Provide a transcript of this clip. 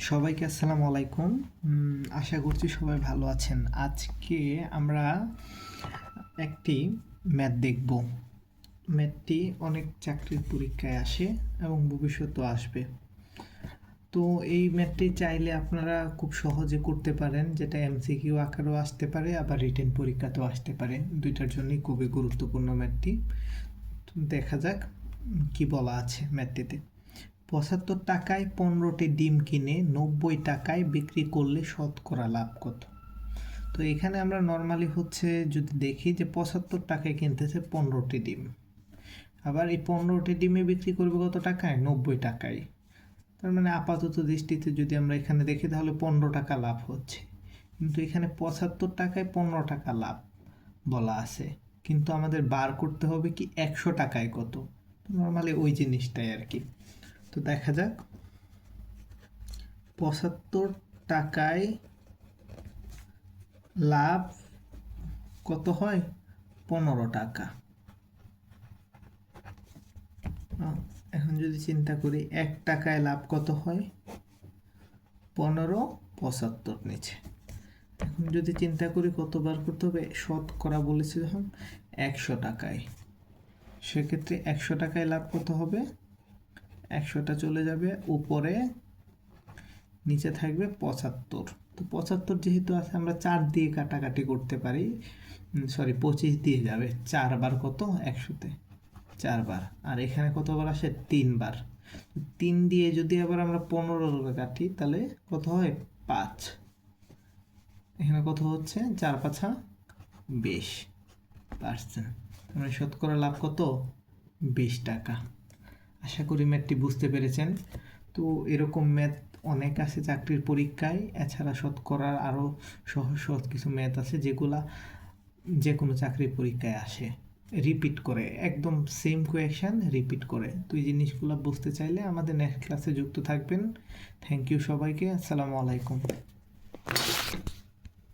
সবাইকে আসসালামু আলাইকুম। আশা করছি সবাই ভালো আছেন। আজকে আমরা একটি ম্যাথ দেখব। ম্যাথটি অনেক চাকরির পরীক্ষায় আসে এবং ভবিষ্যতেও আসবে। তো এই ম্যাথটি চাইলে আপনারা খুব সহজে করতে পারেন, যেটা এমসিকিউ আকারেও আসতে পারে, আবার রিটেন পরীক্ষাতেও আসতে পারে। দুইটার জন্যই খুবই গুরুত্বপূর্ণ ম্যাথটি। দেখা যাক কি বলা আছে ম্যাথটিতে। ৭৫ টাকায় ১৫টি ডিম কিনে ৯০ টাকায় বিক্রি করলে শতকরা লাভ কত? তো এখানে আমরা নর্মালি যদি দেখি যে ৭৫ টাকায় কিনতেছে ১৫টি ডিম, আবার এই ১৫টি ডিমে বিক্রি করবে কত টাকায়? ৯০ টাকায়। তার মানে আপাতত দৃষ্টিতে যদি আমরা এখানে দেখি তাহলে ১৫ টাকা লাভ হচ্ছে, কিন্তু এখানে ৭৫ টাকায় ১৫ টাকা লাভ বলা আছে, কিন্তু আমাদের বার করতে হবে কি ১০০ টাকায় কত। নর্মালি ওই জিনিসটাই আর কি। তো দেখা যাক, ৭৫ টাকায় লাভ কত হয়? ১৫ টাকা। এখন যদি চিন্তা করি ১ টাকায় লাভ কত হয়? ১৫/৭৫ নিচে। এখন যদি চিন্তা করি কতবার করতে হবে, শতকরা বলেছে যখন ১০০ টাকায়, সেক্ষেত্রে ১০০ টাকায় লাভ কত হবে? ১০০টা চলে যাবে উপরে, নিচে থাকবে ৭৫। তো ৭৫ যেহেতু আছে আমরা ৪ দিয়ে কাটাকাটি করতে পারি, ২৫ দিয়ে যাবে। ৪ বার কত? ১০০-তে ৪ বার। আর এখানে কতবার আসে? ৩ বার। ৩ দিয়ে যদি আবার আমরা ১৫ কাটি তাহলে কত হয়? ৫। এখানে কত হচ্ছে? ৪×৫ = ২০%। মানে শতকরা লাভ কত? ২০ টাকা। আশা করি ম্যাথটি বুঝতে পেরেছেন। তো এরকম ম্যাথ অনেক আছে চাকরির পরীক্ষায়। এছাড়া শতকরার আরও সহজ সহজ কিছু ম্যাথ আছে যেগুলা যে কোনো চাকরির পরীক্ষায় আসে, রিপিট করে, একদম সেম কোয়েশ্চেন রিপিট করে। তো এই জিনিসগুলো বুঝতে চাইলে আমাদের নেক্সট ক্লাসে যুক্ত থাকবেন। থ্যাংক ইউ সবাইকে। আসসালামু আলাইকুম।